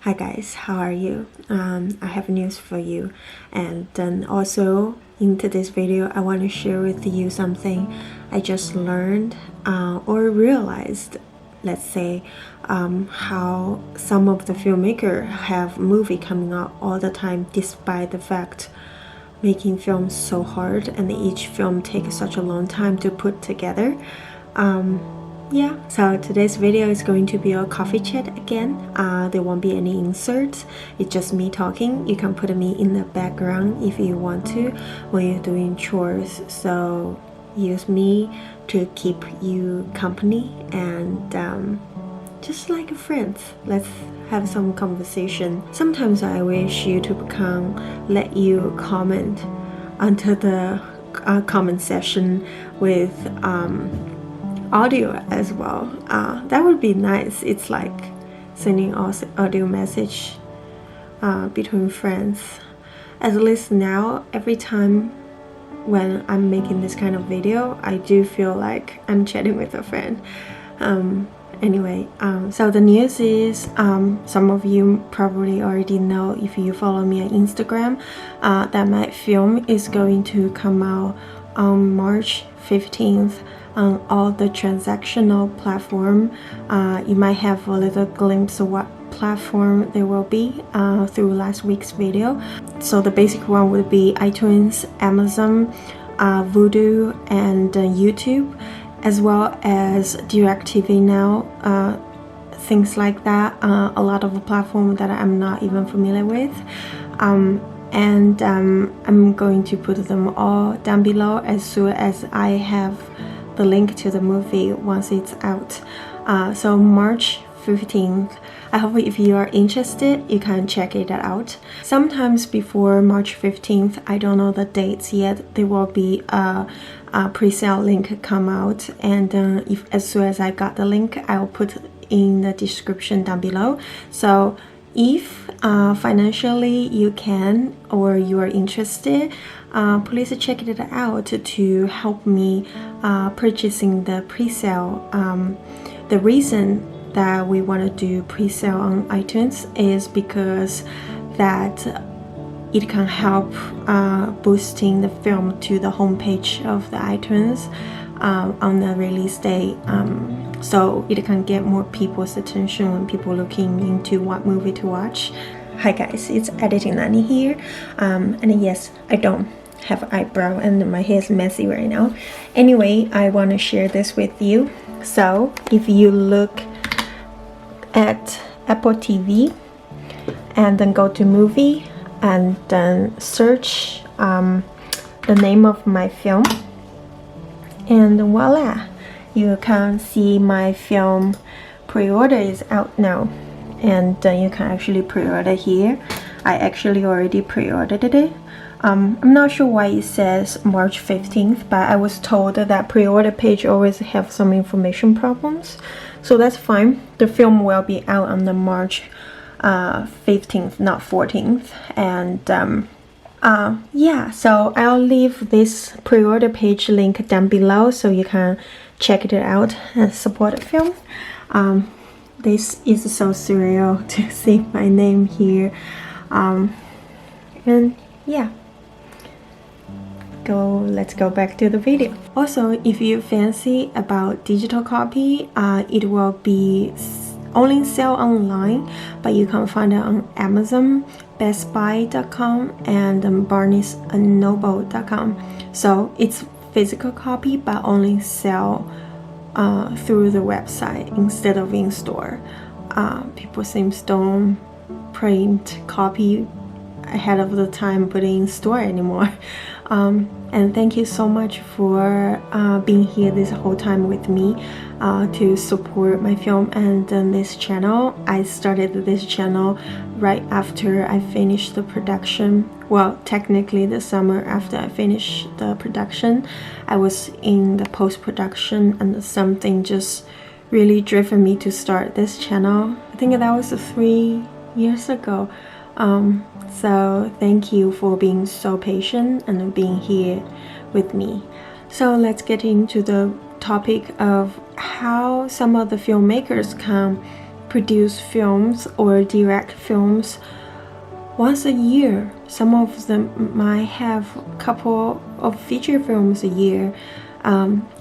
Hi guys, how are you? I have news for you, and then also in today's video I want to share with you something I just learned or realized, let's say, how some of the filmmakers have movie coming out all the time despite the fact making films so hard and each film takes such a long time to put together. Yeah, so today's video is going to be a coffee chat again. There won't be any inserts, it's just me talking. You can put me in the background if you want to when you're doing chores, so use me to keep you company and just like friends, let's have some conversation. Sometimes I wish YouTube can let you comment under the comment section with audio as well. That would be nice. It's like sending audio message between friends. At least now, every time when I'm making this kind of video, I do feel like I'm chatting with a friend. Anyway, so the news is, some of you probably already know if you follow me on Instagram, that my film is going to come out on March 15th on all the transactional platform. You might have a little glimpse of what platform there will be through last week's video. So the basic one would be iTunes, Amazon, Vudu, and YouTube, as well as DirecTV Now, things like that. A lot of platforms that I'm not even familiar with. I'm going to put them all down below as soon as I have the link to the movie once it's out. So March 15th. I hope if you are interested, you can check it out. Sometimes before March 15th, I don't know the dates yet, there will be a pre-sale link come out, and if as soon as I got the link, I'll put in the description down below. So if financially you can or you are interested, please check it out to help me purchasing the pre-sale. The reason that we want to do pre-sale on iTunes is because that it can help boosting the film to the homepage of the iTunes on the release day, so it can get more people's attention when people are looking into what movie to watch. Hi guys, it's editing Nani here, and yes, I don't have eyebrow and my hair is messy right now. Anyway, I want to share this with you. So if you look at Apple TV and then go to movie and then search the name of my film, and voila, you can see my film Preorder is out now, and you can actually pre-order here. I actually already pre-ordered it. I'm not sure why it says March 15th, but I was told that pre-order page always have some information problems, so that's fine. The film will be out on the March 15th, not 14th, and yeah, so I'll leave this pre-order page link down below so you can check it out and support the film. This is so surreal to see my name here, and yeah, let's go back to the video. Also, if you fancy about digital copy, it will be only sell online, but you can find it on Amazon, bestbuy.com, and barnesandnoble.com. so it's physical copy but only sell through the website instead of in store. People seems don't print copy ahead of the time putting in store anymore. And thank you so much for being here this whole time with me to support my film and this channel. I started this channel right after I finished the production. Well, technically the summer after I finished the production, I was in the post-production, and something just really driven me to start this channel. I think that was 3 years ago. So thank you for being so patient and being here with me. So let's get into the topic of how some of the filmmakers can produce films or direct films once a year. Some of them might have a couple of feature films a year,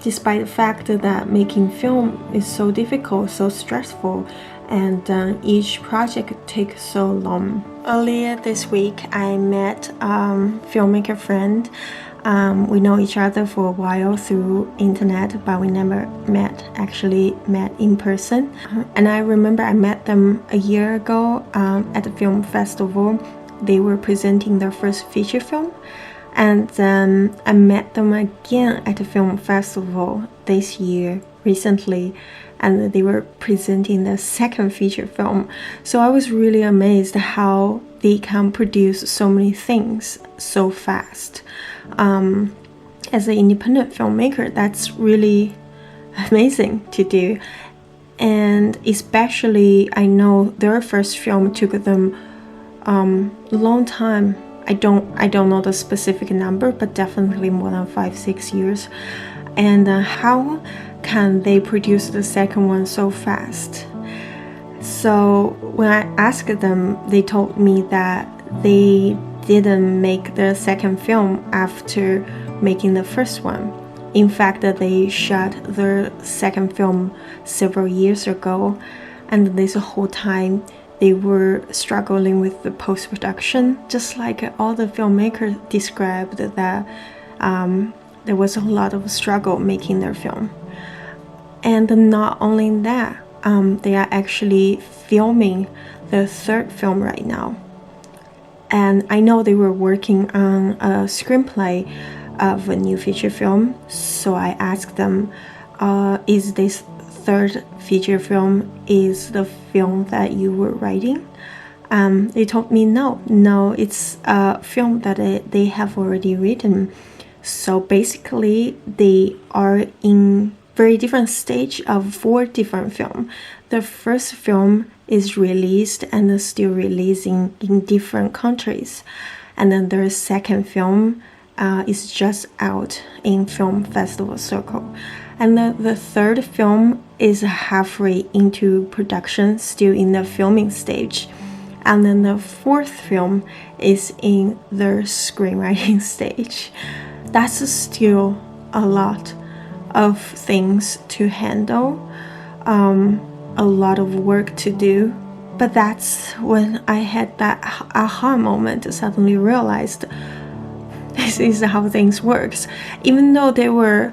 despite the fact that making film is so difficult, so stressful, and each project takes so long. Earlier this week, I met a filmmaker friend. We know each other for a while through internet, but we never actually met in person. And I remember I met them a year ago at a film festival. They were presenting their first feature film. And then I met them again at a film festival this year, recently, and they were presenting their second feature film. So I was really amazed how they can produce so many things so fast. As an independent filmmaker, that's really amazing to do. And especially, I know their first film took them a long time. I don't know the specific number, but definitely more than 5-6 years. And how can they produce the second one so fast? So when I asked them, they told me that they didn't make the second film after making the first one. In fact, they shot their second film several years ago, and this whole time they were struggling with the post-production, just like all the filmmakers described that there was a lot of struggle making their film. And not only that, they are actually filming the third film right now. And I know they were working on a screenplay of a new feature film, so I asked them, is this third feature film is the film that you were writing? They told me no, it's a film that they have already written. So basically, they are in very different stage of 4 different films. The first film is released and is still releasing in different countries. And then their second film is just out in film festival circle. And the third film is halfway into production, still in the filming stage. And then the fourth film is in their screenwriting stage. That's still a lot of things to handle, a lot of work to do. But that's when I had that aha moment, suddenly realized this is how things works. Even though there were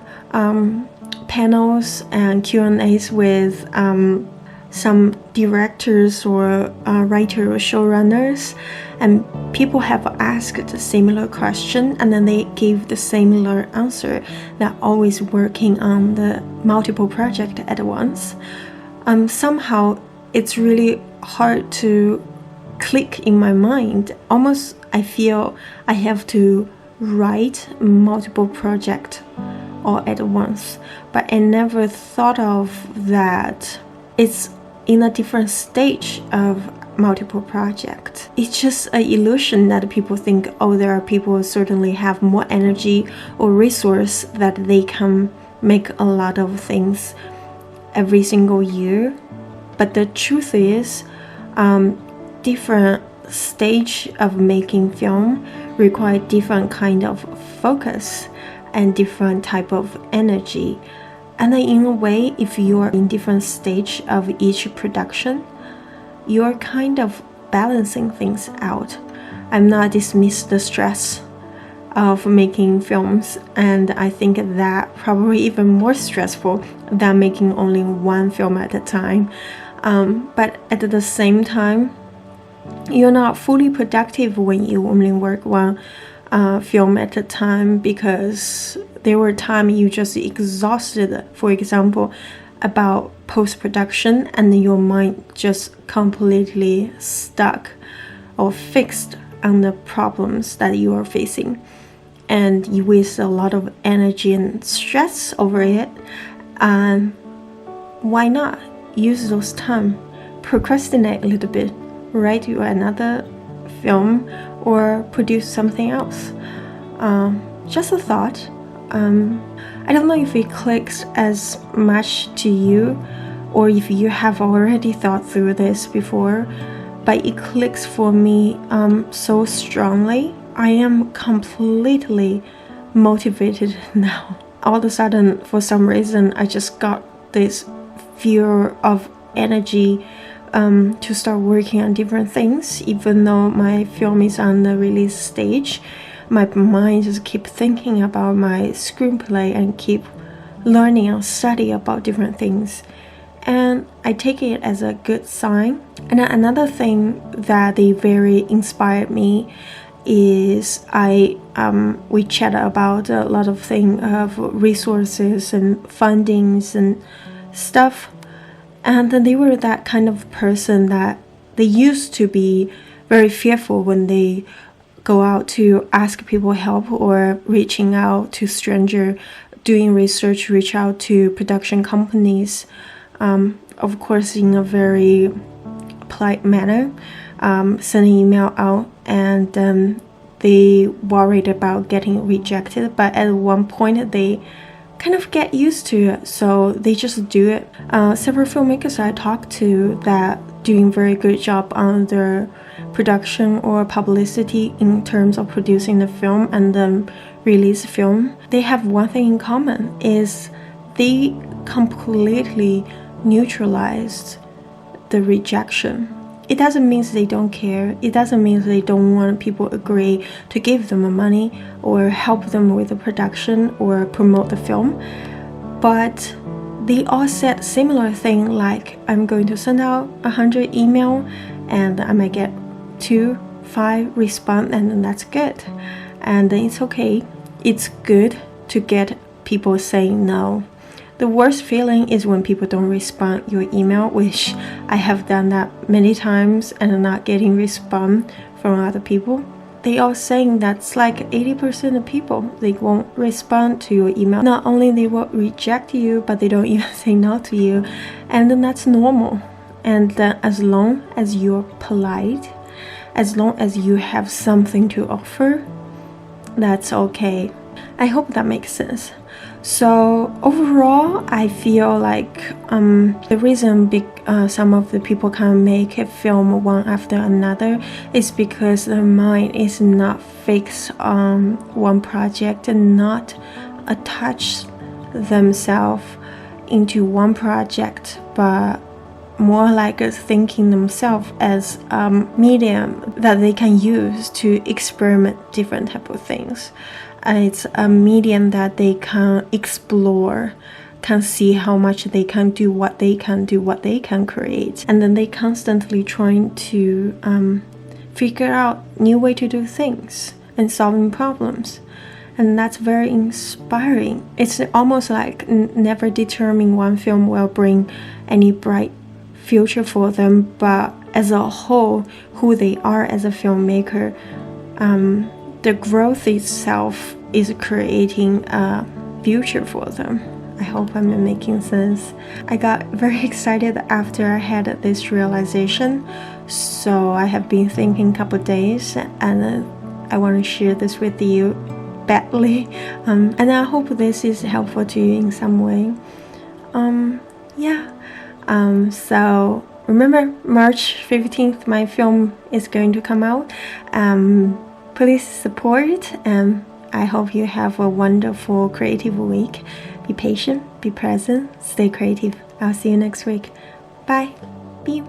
panels and Q&As with some directors or writers or showrunners, and people have asked a similar question and then they gave the similar answer. They're always working on the multiple projects at once. Somehow it's really hard to click in my mind. Almost I feel I have to write multiple projects all at once, but I never thought of that it's in a different stage of multiple projects. It's just an illusion that people think, oh, there are people who certainly have more energy or resource that they can make a lot of things every single year. But the truth is, different stage of making film require different kind of focus and different type of energy. And then in a way, if you are in different stage of each production, you're kind of balancing things out. I'm not dismiss the stress of making films, and I think that probably even more stressful than making only one film at a time. But at the same time, you're not fully productive when you only work one film at a time, because there were times you just exhausted, for example, about post-production, and your mind just completely stuck or fixed on the problems that you are facing, and you waste a lot of energy and stress over it. Why not use those time, procrastinate a little bit, write you another film or produce something else? Just a thought. I don't know if it clicks as much to you or if you have already thought through this before, but it clicks for me so strongly. I am completely motivated now. All of a sudden, for some reason, I just got this feel of energy to start working on different things. Even though my film is on the release stage, my mind just keep thinking about my screenplay and keep learning and study about different things. And I take it as a good sign. And another thing that they very inspired me is we chat about a lot of things of resources and fundings and stuff. And then they were that kind of person that they used to be very fearful when they go out to ask people help or reaching out to stranger, doing research, reach out to production companies, of course in a very polite manner, sending email out, and they worried about getting rejected, but at one point they kind of get used to it, so they just do it. Several filmmakers I talked to that doing very good job on their production or publicity in terms of producing the film and then release film, they have one thing in common, is they completely neutralized the rejection. It doesn't mean they don't care. It doesn't mean they don't want people agree to give them money or help them with the production or promote the film. But they all said similar thing, like, I'm going to send out 100 email and I might get 2-5 response, and then that's good. And then it's okay. It's good to get people saying no. The worst feeling is when people don't respond your email, which I have done that many times and not getting response from other people. They are saying that's like 80% of people, they won't respond to your email. Not only they will reject you, but they don't even say no to you. And then that's normal. And as long as you're polite, as long as you have something to offer, that's okay. I hope that makes sense. So overall, I feel like the reason some of the people can make a film one after another is because their mind is not fixed on one project and not attach themselves into one project, but more like thinking themselves as a medium that they can use to experiment different type of things. It's a medium that they can explore, can see how much they can do, what they can create. And then they constantly trying to figure out new way to do things and solving problems. And that's very inspiring. It's almost like never determining one film will bring any bright future for them, but as a whole, who they are as a filmmaker, the growth itself is creating a future for them. I hope I'm making sense. I got very excited after I had this realization, so I have been thinking a couple days, and I want to share this with you badly, and I hope this is helpful to you in some way. So remember, March 15th my film is going to come out. Please support, and I hope you have a wonderful creative week. Be patient, be present, stay creative. I'll see you next week. Bye. Be